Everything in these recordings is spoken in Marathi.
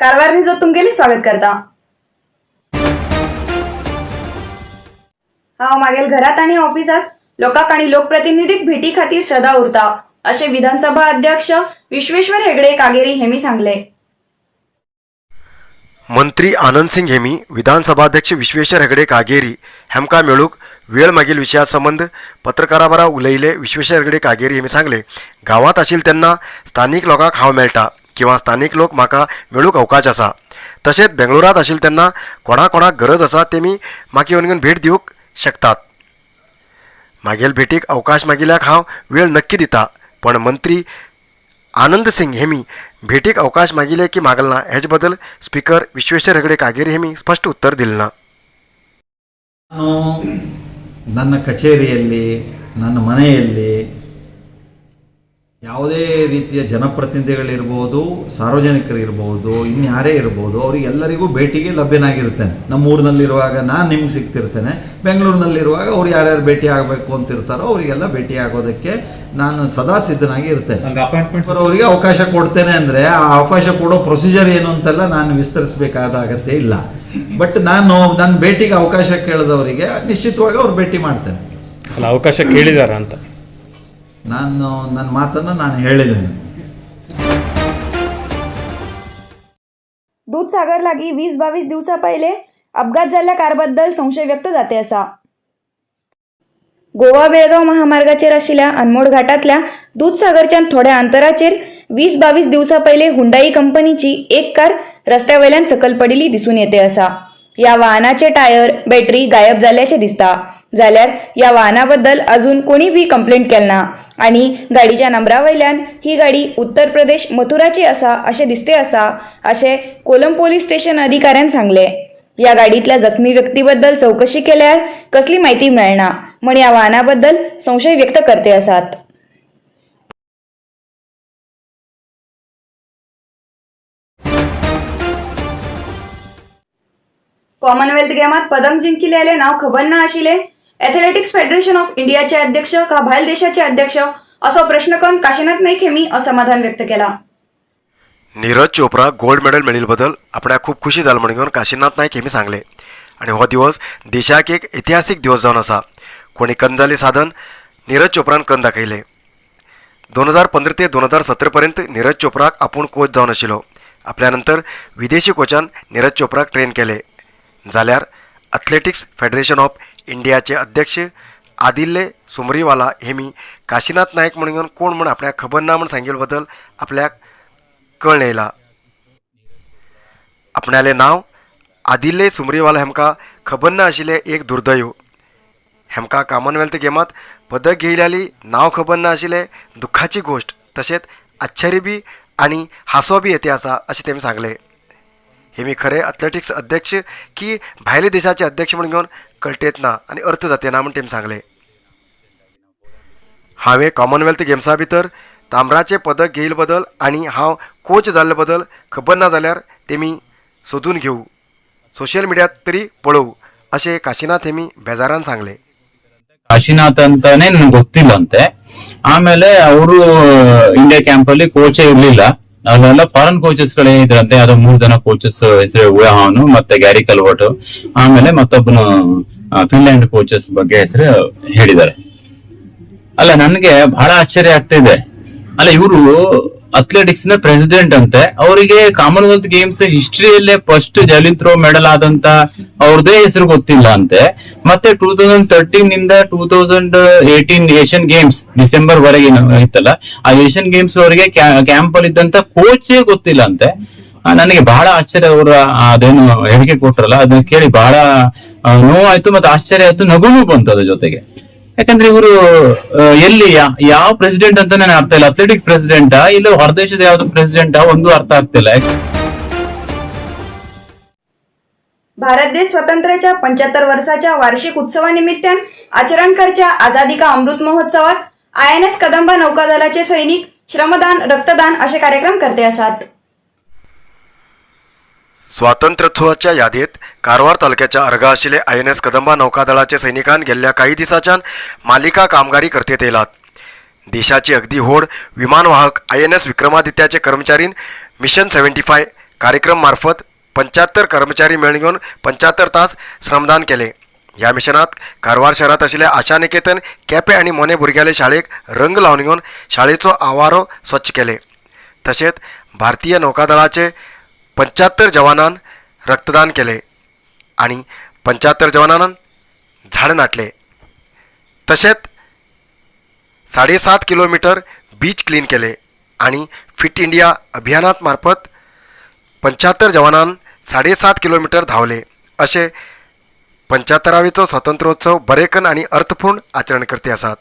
कारवार न्यूज तुमगेले स्वागत करता। हा मागील घरात आणि ऑफिसात लोकांक आणि लोकप्रतिनिधीक भेटी खातीर सदा उरता असे विधानसभा अध्यक्ष विश्वेश्वर हेगडे कागेरी हेमी सांगले। मंत्री आनंद सिंग हेमी विधानसभाध्यक्ष विश्वेश्वर हेगडे कागेरी हेमका मेळूक वेळ मागील विषया संबंध पत्रकारा बरा उलयले। विश्वेश्वर हेगडे कागेरी हेमी सांगले, गावात आशिल तेन्ना स्थानिक लोकांक हांव मेळटा किंवा स्थानिक लोक म्हाका मेळूक अवकाश आसा। तशेंच बेंगळुरात आशिल तेन्ना कोणाक गरज आसा तेमी म्हाका येवन भेट दिवंक शकतात। मागील भेटीक अवकाश मागिल्ल्याक हांव वेळ नक्की दिता, पण मंत्री आनंद सिंग हेमी भेटीक अवकाश मागिले की मागलना हेज बदल स्पीकर विश्वेश्वर हेगडे कागेरी हेमी ಸ್ಪಷ್ಟ ಉತ್ತರ ದಿಲ್ಲ। ನನ್ನ ಕಚೇರಿಯಲ್ಲಿ ನನ್ನ ಮನೆಯಲ್ಲಿ ಯಾವುದೇ ರೀತಿಯ ಜನಪ್ರತಿನಿಧಿಗಳಿರ್ಬೋದು, ಸಾರ್ವಜನಿಕರಿರ್ಬೋದು, ಇನ್ಯಾರೇ ಇರ್ಬೋದು, ಅವರಿಗೆಲ್ಲರಿಗೂ ಭೇಟಿಗೆ ಲಭ್ಯನಾಗಿರ್ತೇನೆ। ನಮ್ಮೂರಿನಲ್ಲಿರುವಾಗ ನಾನು ನಿಮ್ಗೆ ಸಿಗ್ತಿರ್ತೇನೆ, ಬೆಂಗಳೂರಿನಲ್ಲಿರುವಾಗ ಅವ್ರು ಯಾರ್ಯಾರು ಭೇಟಿ ಆಗಬೇಕು ಅಂತಿರ್ತಾರೋ ಅವರಿಗೆಲ್ಲ ಭೇಟಿ ಆಗೋದಕ್ಕೆ ನಾನು ಸದಾ ಸಿದ್ಧನಾಗಿ ಇರ್ತೇನೆ। ಅವರಿಗೆ ಅವಕಾಶ ಕೊಡ್ತೇನೆ ಅಂದರೆ ಆ ಅವಕಾಶ ಕೊಡೋ ಪ್ರೊಸೀಜರ್ ಏನು ಅಂತೆಲ್ಲ ನಾನು ವಿಸ್ತರಿಸಬೇಕಾದ ಅಗತ್ಯ ಇಲ್ಲ। ಬಟ್ ನಾನು ನನ್ನ ಭೇಟಿಗೆ ಅವಕಾಶ ಕೇಳಿದವರಿಗೆ ನಿಶ್ಚಿತವಾಗಿ ಅವ್ರು ಭೇಟಿ ಮಾಡ್ತೇನೆ। ಅಲ್ಲ, ಅವಕಾಶ ಕೇಳಿದಾರ ಅಂತ ನಾನು ನನ್ನ ಮಾತನ್ನು ನಾನು ಹೇಳಿದ್ದೇನೆ। दूधसागर लागी 20-22 दिवसा पहिले अपघात झाल्या कारबद्दल संशय व्यक्त जाते असा। गोवा बेळगाव महामार्गाचेर आशिल्ल्या अनमोड घाटातल्या दूधसागरच्या थोड्या अंतराचेर 20-22 दिवसा पहिले हुंडाई कंपनीची एक कार रस्त्यावयल्यान सकल पडिल्ली दिसून येते असा। या वाहनाचे टायर, बॅटरी गायब झाल्याचे दिसता। जाल्यार या वाहनाबद्दल अजून कोणी बी कंप्लेंट केलना आणि गाडीच्या नंबरावयल्यान ही गाडी उत्तर प्रदेश मथुराची असा असे दिसते असा असे कोलम पोलीस स्टेशन अधिकाऱ्यान सांगले। या गाडीतल्या जखमी व्यक्तीबद्दल चौकशी केल्यार कसली माहिती मेळना, म्हण या वाहनाबद्दल संशय व्यक्त करते आसात। कॉमनवेल्थ गेमात पदक जिंकिलेले नाव खबर ना आशिले एथलेटिक्स फेडरेशन ऑफ इंडियाचे अध्यक्ष का भायल देशाचे अध्यक्ष असो प्रश्न करून काशीनाथ नाईक हेमी असमाधान व्यक्त केला। नीरज चोप्रा गोल्ड मेडल मेळिल्ले बद्दल आपणाक खूब खुशी जाली म्हणून काशीनाथ नाईक हेमी सांगले। आणि हो दिवस देशाक एक ऐतिहासीक दिवस जावन आसा। कोणी कन्न जाल्ले साधन नीरज चोप्रान कन्न दाखयले। 2015 ते 2017 पर्यंत नीरज चोप्राक आपूण कोच जावन आशिल्लो। आपल्या नंतर विदेशी कोचान नीरज चोप्राक ट्रेन केले। जाल्यार एथलेटिक्स फेडरेशन ऑफ इंडियाचे अध्यक्ष आदिल्ले सुमरीवाला हेमी काशीनाथ नाईक म्हणून कोण म्हण आपल्याक खबर ना म्हण सांगिल्ले बद्दल आपल्याक कळण येयला। आपणालें नाव आदिल्ले सुमरीवाला हेमकां खबर ना आशिल्लें एक दुर्दैव। हेमकां कॉमनवेल्थ गेमात पदक घेयल्याली नाव खबर ना आशिल्लें दुख्खाची गोष्ट, तशेंच आश्चर्य बी आनी हांसो बी येते आसा अशें तेमी सांगले। हेमी खरे एथलेटिक्स अध्यक्ष की भायले देशाचे अध्यक्ष म्हणून कळटेत ना आनी अर्थ जाते ना म्हण तेमी सांगले। हांवें कॉमनवेल्थ गेम्सा भितर तांबराचे पदक घेयले बद्दल आनी हांव कोच जाल्ले बद्दल खबर ना जाल्यार तेमी सोदून घेवू, सोशल मिडियांत तरी पळोवू अशें काशीनाथ हेमी बेजारान सांगले। ಕಾಶಿನಾಥ್ ಅಂತಾನೆ ನನ್ಗೆ ಗೊತ್ತಿಲ್ಲಂತೆ। ಆಮೇಲೆ ಅವರು ಇಂಡಿಯಾ ಕ್ಯಾಂಪ್ ಅಲ್ಲಿ ಕೋಚೇ ಇರ್ಲಿಲ್ಲ, ಅಲ್ಲೆಲ್ಲ ಫಾರಿನ್ ಕೋಚಸ್ ಗಳೇ ಇದ್ರಂತೆ। ಅದು 3 ಜನ ಕೋಚಸ್ ಹೆಸರು ವುಹಾನು ಮತ್ತೆ ಗ್ಯಾರಿ ಕಲ್ವರ್ಟ್, ಆಮೇಲೆ ಮತ್ತೊಬ್ಬನು ಫಿನ್ಲ್ಯಾಂಡ್ ಕೋಚಸ್ ಬಗ್ಗೆ ಹೆಸರು ಹೇಳಿದ್ದಾರೆ। ಅಲ್ಲ, ನನ್ಗೆ ಬಹಳ ಆಶ್ಚರ್ಯ ಆಗ್ತಾ ಇದೆ। ಅಲ್ಲ, ಇವರು ಅಥ್ಲೆಟಿಕ್ಸ್ ನ ಪ್ರೆಸಿಡೆಂಟ್ ಅಂತೆ, ಅವರಿಗೆ ಕಾಮನ್ವೆಲ್ತ್ ಗೇಮ್ಸ್ ಹಿಸ್ಟ್ರಿಯಲ್ಲೇ ಫಸ್ಟ್ ಜಾವ್ಲಿನ್ ಥ್ರೋ ಮೆಡಲ್ ಆದಂತ ಅವ್ರದೇ ಹೆಸರು ಗೊತ್ತಿಲ್ಲ ಅಂತೆ। ಮತ್ತೆ 2013 ನಿಂದ 2018 ಏಷ್ಯನ್ ಗೇಮ್ಸ್ ಡಿಸೆಂಬರ್ ವರೆಗೆ ಇತ್ತಲ್ಲ, ಆ ಏಷ್ಯನ್ ಗೇಮ್ಸ್ ಅವರಿಗೆ ಕ್ಯಾಂಪ್ ಅಲ್ಲಿ ಇದ್ದಂತ ಕೋಚೇ ಗೊತ್ತಿಲ್ಲ ಅಂತೆ। ನನಗೆ ಬಹಳ ಆಶ್ಚರ್ಯ, ಅವರು ಅದೇನು ಹೇಳಿಕೆ ಕೊಟ್ರಲ್ಲ ಅದನ್ನ ಕೇಳಿ ಬಹಳ ನೋವಾಯ್ತು, ಮತ್ತೆ ಆಶ್ಚರ್ಯ ಆಯ್ತು, ನಗುನು ಬಂತು ಅದ್ರ ಜೊತೆಗೆ। ಯಾಕಂದ್ರೆ ಇವರು ಎಲ್ಲಿ ಯಾವ ಪ್ರೆಸಿಡೆಂಟ್ ಅಂತ ನನಗೆ ಅರ್ಥ ಇಲ್ಲ। ಅಥ್ಲೆಟಿಕ್ ಪ್ರೆಸಿಡೆಂಟಾ ಇಲ್ಲ ಹೊರದೇಶದ ಯಾವ್ದು ಪ್ರೆಸಿಡೆಂಟಾ ಒಂದು ಅರ್ಥ ಆಗ್ತಿಲ್ಲ। भारत देश स्वातंत्र्याच्या 75 वर्षाच्या वार्षिक उत्सवानिमित्तान आचरणकरच्या आझादी का अमृत महोत्सवात INS कदंबा नौकादलाचे सैनिक श्रमदान, रक्तदान असे कार्यक्रम करते असतात। स्वातंत्र्योत्सवाच्या यादीत कारवार तालुक्याच्या अर्गा आशिल्ले INS कदंबा नौकादळाचे सैनिकान गेल्ल्या काही दिसाच्यान मालिका कामगारी करतेत येयलात। देशाची अगदी होड विमानवाहक INS विक्रमादित्याचे कर्मचारीन मिशन 75 कार्यक्रममार्फत 75 कर्मचारी मेळ घेऊन 75 तास श्रमदान केले. या मिशनात कारवार शहरात असलेल्या आशा निकेतन कॅफे आणि मोने भुरग्याले शाळेक रंग लावून घेऊन शाळेचो आवारो स्वच्छ केले. तसेच भारतीय नौकादळाचे 75 जवानांन रक्तदान केले आणि 75 जवानांन झाड नाटले. तसेच 7.5 किलोमीटर बीच क्लीन केले आणि फिट इंडिया अभियानात मार्फत 75 जवानांन 7.5 किलोमीटर धावले. असे 75वेचो स्वातंत्र्योत्सव बरेकन आणि अर्थपूर्ण आचरण करते असतात.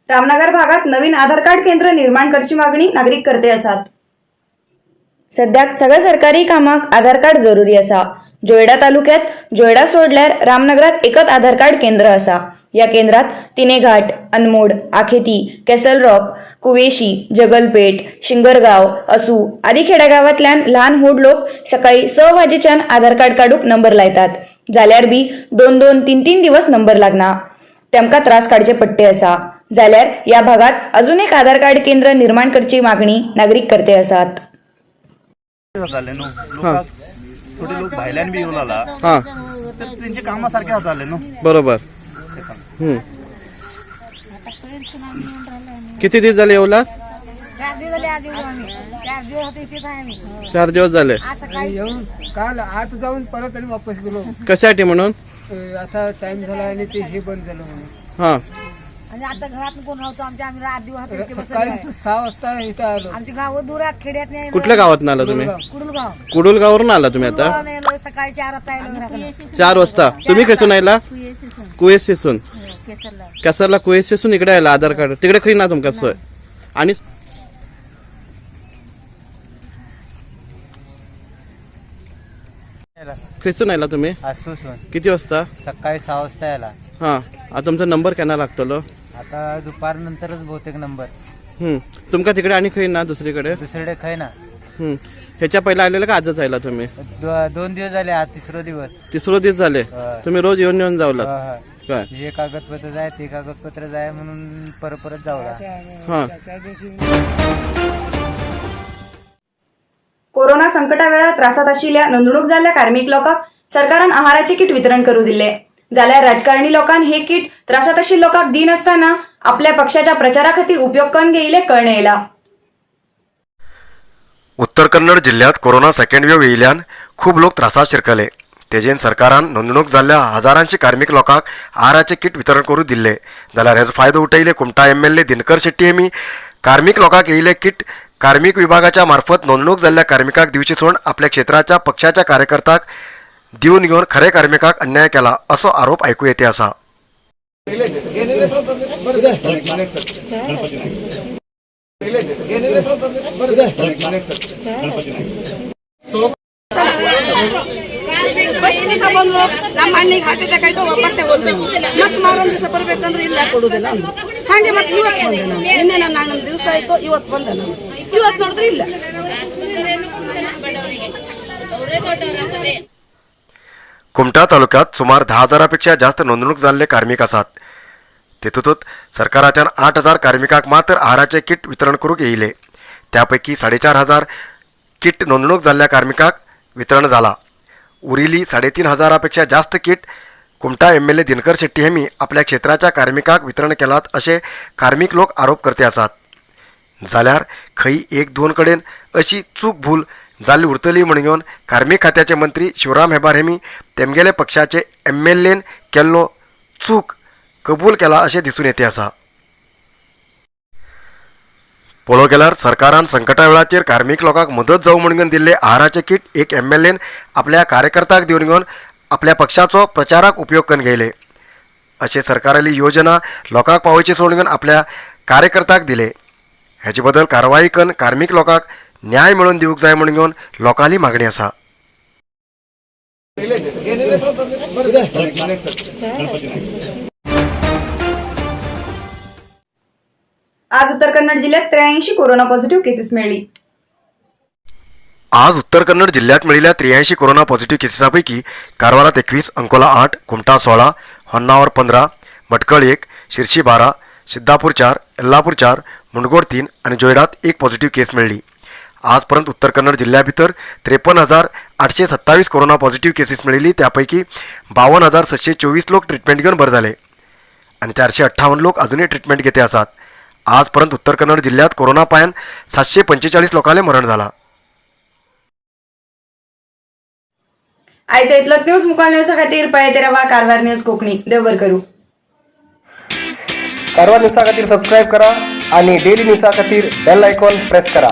रामनगर भागात नवीन आधार कार्ड केंद्र निर्माण करची मागणी नागरिक करते असतात. सध्या सगळ्या सरकारी कामाक आधार कार्ड जरुरी असा. जोयडा तालुक्यात जोयडा सोडल्यार रामनगरात एकच आधार कार्ड केंद्र असा. या केंद्रात तिनेघाट, अनमोड, आखेती, कॅसल रॉक, कुवेशी, जगलपेठ, शिंगरगाव, असू आदी खेडेगावातल्यान लहान होड लोक सकाळी 6 वाजेच्यान आधार कार्ड काढूक नंबर लायतात. जाल्यार बी 2-2, 3-3 दिवस नंबर लागना. तेमका त्रास काडचे पडटे असा. जाल्यार या भागात अजून एक आधार कार्ड केंद्र निर्माण करची मागणी नागरिक करते असतात. थोडे लोक भायल्यान बी येऊन आला तर त्यांचे कामासारखे होताले नो. बरोबर. किती दिवस झाले येऊला? 4 दिवस झाले. काल आत जाऊन परत आणि वापस गेलो. कशासाठी म्हणून? आता टाइम झाला आणि ते हे बंद झालं म्हणून. हा. आणि आता घरात कोण नव्हतं आमच्या, आम्ही रात दिवस सकाळी 6 वाजता इथं आलो. आमची गाव दुरात खेड्यात नाही. कुठल्या गावात आला तुम्ही? कुडुलगाव. कुडुलगाववरून आला तुम्ही आता? सकाळी 4 वाजता आलो. 4 वाजता. तुम्ही कसून आला? कुएसीसून. कॅसरला कुएसीसून इकडे आला आधार कार्ड. तिकडे खरी ना तुमका सोय. आणि खैसून आला तुम्ही? किती वाजता? सकाळी 6 वाजता यायला. हा. आता तुमचा नंबर केना लागतलो? आता दुपार नंतरच बहुतेक नंबर. तुमका तिकडे आणि खरी ना दुसरीकडे? दुसरीकडे खय ना. ह्याच्या पहिला आलेलं का आजच आला तुम्ही? 2 दिवस झाले, आज 3रा दिवस. 3रा दिवस झाले. तुम्ही रोज येऊन जावला काय? हे कागदपत्र जाय ते कागदपत्र जाय म्हणून परत जावला. हा. कोरोना संकटावेळा त्रासात आशिल्ल्या नोंदणूक झालेल्या कार्मिक लोकांक सरकारान आहाराचे किट वितरण करू दिले. जाल्यार राजकारणी लोकांन हे किट त्रासात आशिल्ल्या लोकांक दिन असताना आपल्या पक्षाच्या प्रचारा खातीर उपयोग करून घेयले कळणे येला. उत्तर कन्नड जिल्ह्यात कोरोना सेकंड वेव्ह येयल्यान खूप लोक त्रासात शिरकले. तेजेन सरकारान नोंदणूक जाल्ल्या हजारांची कार्मिक लोकांक आहाराचे किट वितरण करू दिले. जाल्यार हेचो फायदो उठयले कुमटा MLA दिनकर शेट्टी हेमी कार्मिक लोकांक येयले किट कार्मिक विभागाच्या मार्फत नोंदणूक जाल्ल्या कार्मिकाक दिवची सोडून आपल्या क्षेत्राच्या पक्षाच्या कार्यकर्त्याक दिवन घेऊन खरे कार्मिकाक अन्याय केला असो आरोप ऐकू येते असा. ಮಣ್ಣಿಗೆ ಹಾಕಿದ್ದಕ್ಕಾಯ್ತು ವಾಪಸ್ಸೇ ಹೋದ್ವಿ. ಮತ್ತೆ ಮಾರೊಂದು ದಿವಸ ಬರ್ಬೇಕಂದ್ರೆ ಇಲ್ಲ ಕೊಡುದಿಲ್ಲ ಅಂದ್ರು. ಹಾಗೆ ಮತ್ತೆ ಇವತ್ತು ಬಂದೆ ನಾನು. ನಿನ್ನೆ ನನ್ನ ಅಣ್ಣನ ದಿವಸ ಆಯ್ತು, ಇವತ್ತು ಬಂದೆ ನಾನು. ಇವತ್ತು ನೋಡಿದ್ರೆ ಇಲ್ಲ. कुमटा तालुक्यात सुमार 10,000पेक्षा जास्त नोंदणूक झालेले कार्मिक असतात. तेतूतच सरकाराच्यान 8,000 कार्मिकाक मात्र आहाराचे किट वितरण करूक येयले. त्यापैकी 4,500 किट नोंदणूक झालेल्या कार्मिकाक वितरण झाला. उरिली 3,500पेक्षा जास्त किट कुमटा MLA दिनकर शेट्टी हेमी आपल्या क्षेत्राच्या कार्मिकाक वितरण केलात असे कार्मिक लोक आरोप करते असतात. जाल्यार खंय 1-2 कडेन अशी चूक भूल जाल्ली उरतली म्हणून घेवन कार्मिक खात्याचे मंत्री शिवराम हेबार हेमी तेमगेले पक्षाचे MLAन केल्लो चूक कबूल केला असे दिसून येते असा. पळोवंक गेल्यार सरकारान संकटा वेळाचेर कार्मिक लोकांक मदत जावं म्हणून दिल्ले आहाराचे किट एक MLAन आपल्या कार्यकर्त्याक दिवन घेवन आपल्या पक्षाचो प्रचाराक उपयोग करून घेयले. अशे सरकाराली योजना लोकांक पावोवची सोडून घेवन आपल्या कार्यकर्त्याक दिले. हेचे बदल कारवाई करून कार्मिक लोकांक न्याय मिळून दिवूंक जाय म्हणून घेवन लोकांली मागणी आसा. आज उत्तर कन्नड जिल्ह्यात 83 कोरोना पॉझिटिव्ह केसेस मिळाली. आज उत्तर कन्नड जिल्ह्यात मिळालेल्या 83 कोरोना पॉझिटिव्ह केसेसपैकी कारवारात 21, अंकोला 8, कुमटा 16, होन्नावर 15, भटकळ 1, शिरसी 12, सिद्धापूर 4, यल्लापूर 4, मुंडगोड 3 आणि जोयडात 1 पॉझिटिव्ह केस मेळ्ळी. आजपर्यंत उत्तर कन्नड जिल्ह्याभितर 53,827 कोरोना पॉझिटिव्ह केसेस मेळिल्ली. त्यापैकी 52,724 लोक ट्रीटमेंट घेऊन बरे झाले आणि 458 लोक अजूनही ट्रीटमेंट घेते आसात. आजपर्यंत उत्तर कन्नड जिल्ह्यात कोरोना पायन 745 लोकांले मरण झाला. आयचा इतलोच न्यूज. मुखाल न्यूज खातीर पळयते रावा कारवार न्यूज कोंकणी. देव बरें करूं. कारवार न्यूजा खातीर सबस्क्राईब करा आणि डेली न्यूजा खातीर बेल आयकॉन प्रेस करा.